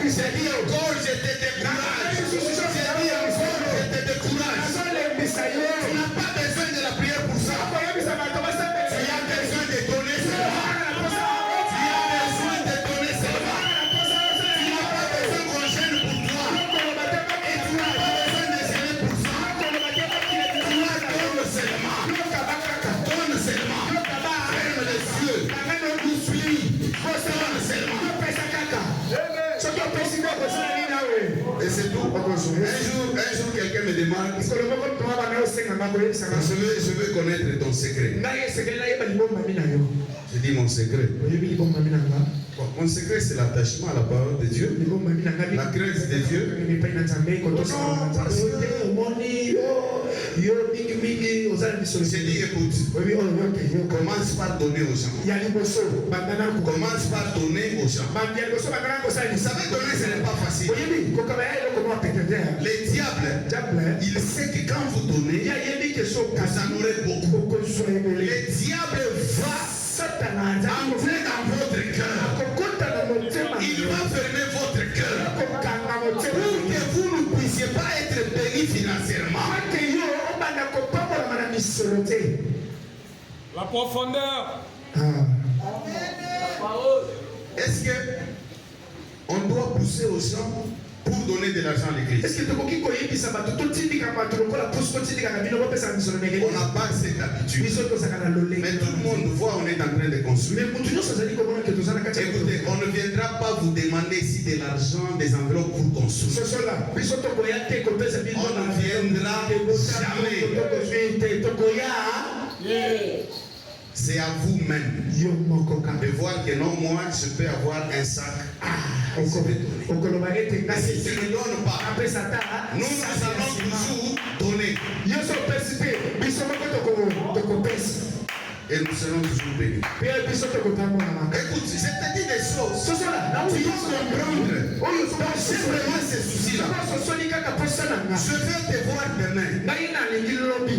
Speaker 1: Je dis encore, je te décourage. Je dis encore, je te décourage. Tu n'as pas besoin de la prière pour ça. Tu as besoin de donner seulement. Tu as besoin de donner seulement. Tu n'as pas besoin qu'on gêne pour toi. Et tu n'as pas besoin de gêner pour ça. Tu as donné seulement. Donne seulement. Ferme les yeux. Nous suis. Donne seulement. Et c'est tout. Un jour, quelqu'un me demande, je veux connaître ton secret. Je dis mon secret. Mon secret, c'est l'attachement à la parole de Dieu, la crainte de Dieu. J'ai dit, écoute, commence par donner aux gens. Commence par donner aux gens. Vous savez, donner, ce n'est pas facile. Les diables, il sait que quand vous donnez, vous en aurez beaucoup. Les diables va entrer dans votre cœur. Il va fermer votre cœur pour que vous ne puissiez pas être bénis financièrement.
Speaker 3: La profondeur.
Speaker 1: Est-ce que on doit pousser aux gens pour donner de l'argent à l'église? On n'a pas cette habitude. Mais tout le monde voit, on est en train de construire. Écoutez, on ne viendra pas vous demander ici de l'argent, des enveloppes pour construire. On ne viendra jamais. C'est à vous-même de voir que non, moi, je peux avoir un sac. Mais si tu ne donnes pas, nous allons toujours donner. Et nous serons toujours bénis. Écoute, je te dis des choses. Tu dois comprendre. C'est vraiment ces soucis-là. Je vais te voir demain.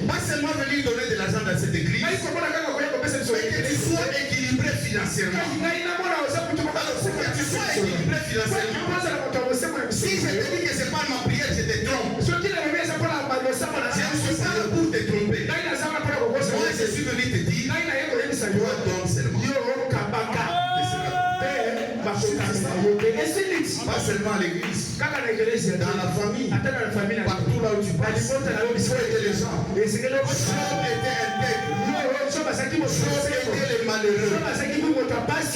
Speaker 1: Pas seulement venir donner de l'argent dans cette église. que tu sois équilibré financièrement. Alors, pour que tu sois équilibré financièrement, si je te dis que ce n'est pas ma prière, je te trompe. Je ne suis pas là pour te tromper. Moi, je suis venu te dire, toi, donne seulement. Pas seulement à l'église, dans la famille, partout là où tu passes, il faut aider les gens. Job était intègre. Job était les malheureux.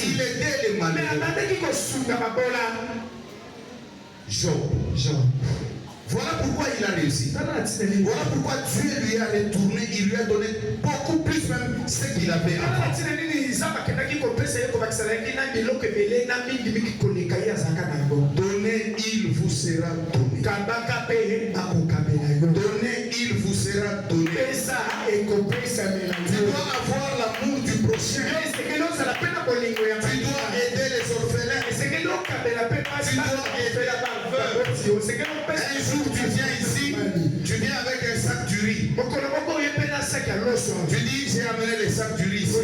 Speaker 1: Il aidait les malheureux. Job. Voilà pourquoi il a réussi. Voilà pourquoi Dieu lui a retourné, il lui a donné beaucoup plus même ce qu'il avait avant. Donnez, il vous sera donné. Donnez, il vous sera donné. Tu dois avoir l'amour du prochain. Tu dois aider les orphelins. Tu dois aider la veuve. Un jour tu viens ici, tu viens avec un sac du riz. Tu dis j'ai amené les sacs du riz. Pour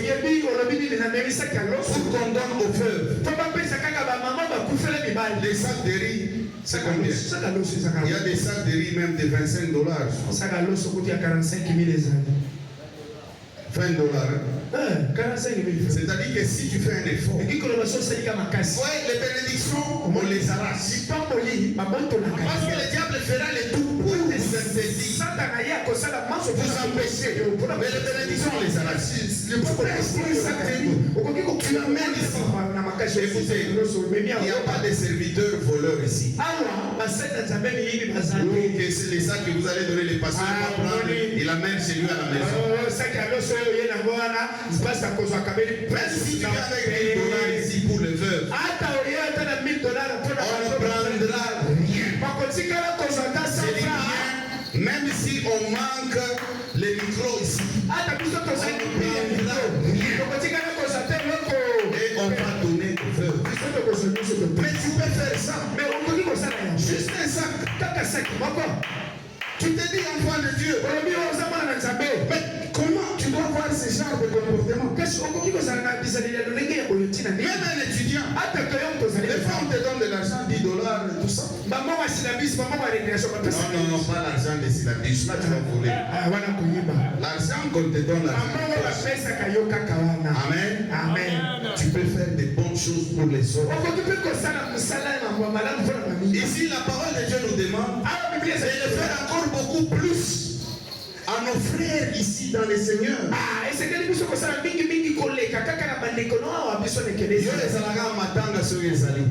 Speaker 1: qu'on donne aux veuves. Les sacs de riz, c'est combien? Il y a des sacs de riz même de $25. $20. C'est-à-dire que si tu fais un effort, ouais, les bénédictions, on les arrache. Parce que le diable fera le tout pour vous interdire, vous empêcher. Mais les bénédictions, on les arrache. Le problème, tu l'amènes ici. Écoutez, il n'y a pas de serviteurs voleurs ici. Donc, c'est les sacs que vous allez donner les pasteurs, il amène chez lui à la maison. Même si tu viens avec $1000 ici pour le veuve, on ne prendra rien. C'est rien. Même si on manque les micros ici, on ne prendra rien. Et on va donner au veuve. Mais tu peux faire ça. Juste un sac. Tu te dis enfant de Dieu. Mais comment tu dois voir ce genre de comportement? Même un étudiant, des fois on te donne de l'argent, $10 et tout ça. Non, pas l'argent de syllabus. Là tu vas voler. L'argent qu'on te donne, l'argent. Amen. Tu peux faire des bonnes choses pour les autres. Ici, la parole de Dieu nous demande de faire encore beaucoup plus à nos frères ici dans le Seigneur. Yo ezalaka matanga soki ezali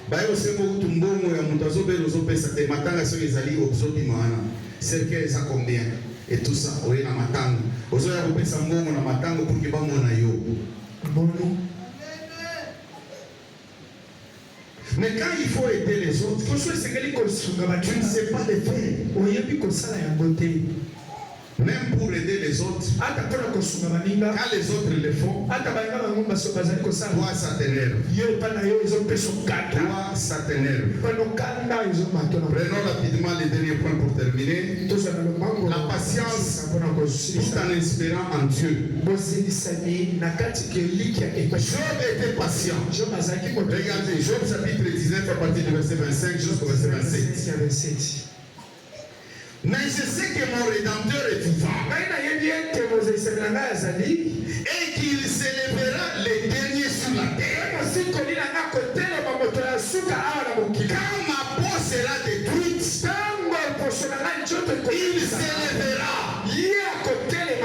Speaker 1: bayo seko tumbongo ya mutu azobela ozopesa te matanga soki ezali obzobima wana cercle eza combien et tout ça oye na matanga ozoya kopesa mbongo na matanga pour que bamona yo. Mais quand il faut aider les autres, tu ne sais pas les faire. Même pour aider les autres, quand les autres le font, toi ça t'énerve. Toi ça t'énerve. Prenons rapidement les derniers points pour terminer. La patience tout en espérant en Dieu. Job était patient. Regardez, Job chapitre 19 à partir du verset 25 jusqu'au verset 27. Mais je sais que mon Rédempteur est vivant et qu'il s'élèvera les derniers sur la terre. Quand ma peau sera détruite, il s'élèvera.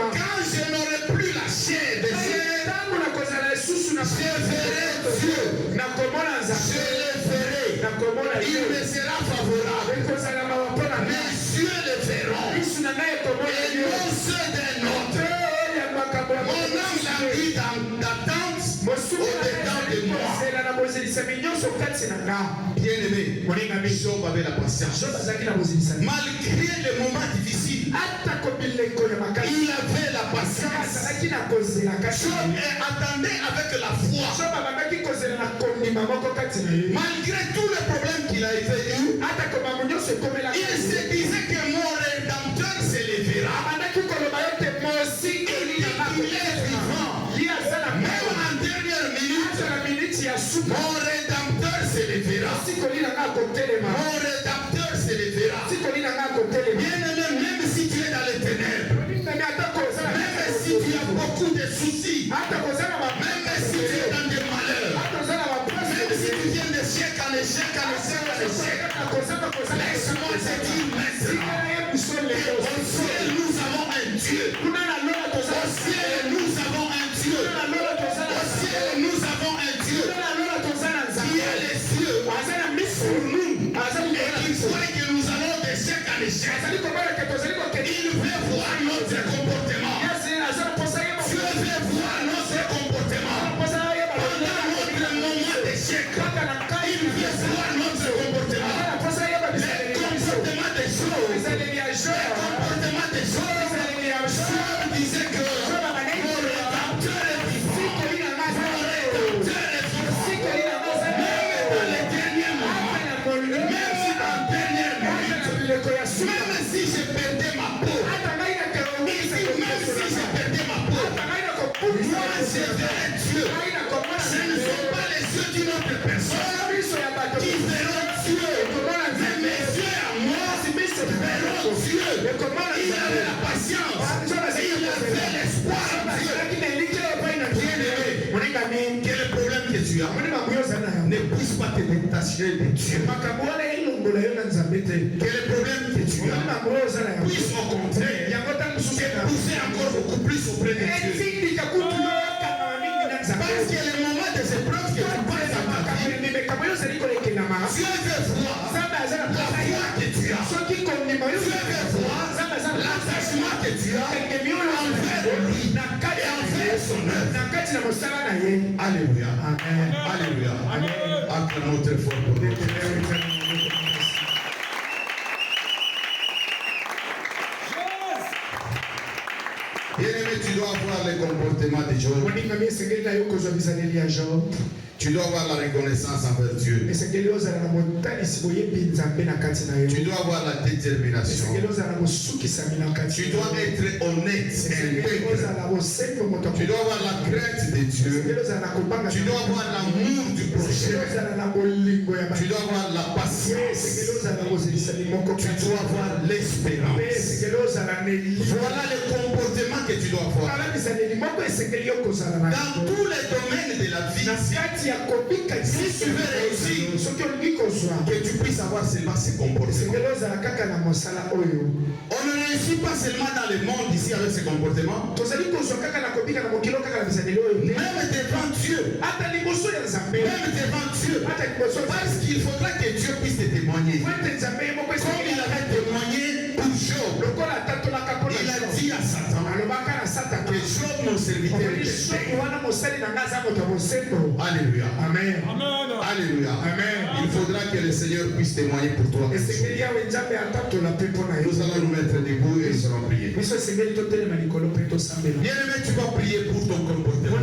Speaker 1: Quand je n'aurai plus la chair de chair, je verrai Dieu. Je le verrai. Il me sera favorable. Mes yeux le verront. Et non ceux d'un autre. Mon âme languit d'attente au-dedans de moi. Bien-aimé, Job avait la patience. Malgré les moments difficiles, il avait la patience. Job attendait avec la foi. Malgré tous les problèmes qu'il a eu, il se disait que mon Rédempteur s'élèvera. Il est vivant. Mon rédempteur s'élèvera. Mon rédempteur s'élèvera. Bien-aimé, même si tu es dans les ténèbres, même si tu as beaucoup de soucis, même si tu es dans des malheurs, même si tu viens d'échec en échec en échec en échec, laisse-moi te dire maintenant, au ciel nous avons un Dieu. Au ciel nous avons un Dieu. Au ciel nous avons un Dieu qui a les cieux pour nous et qui voit que nous allons d'échec en échec. Il veut voir notre comportement. Dieu veut voir notre comportement. Pendant notre moment d'échec, il veut voir notre comportement. Le comportement des choses. Le comportement des choses. Job disait que mon rédempteur est vivant. Mon rédempteur est vivant. Même dans les derniers moments, même si dans les dernières minutes, même si je perdais ma peau, même si je perdais ma peau, moi je verrai Dieu. Ce ne sont pas les yeux d'une autre personne qui verront Dieu. Mais mes yeux à moi verront Dieu. Il avait la patience. Il avait l'espoir en Dieu. Bien-aimé, quel est le problème que tu as? Ne puisse pas te détacher de Dieu. Quel est le problème que tu as? Puisse au contraire te pousser encore beaucoup plus auprès de Dieu. Parce que les moments des épreuves que tu passes dans ta vie, Dieu veut voir la foi que tu as. Dieu veut voir l'attachement que tu as envers lui et envers son œuvre. Alléluia. Alléluia. Acclamons très fort pour nous. Bien-aimé, tu dois voir le comportement de Job. Tu dois avoir la reconnaissance envers Dieu. Tu dois avoir la détermination. Tu dois être honnête et intègre. Tu dois avoir la crainte de Dieu. Tu dois avoir l'amour du prochain. Tu dois avoir la patience. Tu dois avoir l'espérance. Voilà le comportement que tu dois avoir. Dans tous les domaines de la vie, si tu veux réussir, que tu puisses avoir seulement ce comportement. On ne réussit pas seulement dans le monde ici avec ce comportement. Même devant Dieu. Même devant Dieu. Parce qu'il faudra que Dieu puisse te témoigner. Comme il avait témoigné pour Job. Il a dit à Satan que Job, mon serviteur, Alléluia. Amen. Alléluia. Amen. Il faudra que le Seigneur puisse témoigner pour toi. Nous allons nous mettre debout et nous allons prier. Bien-aimé, tu vas prier pour ton comportement.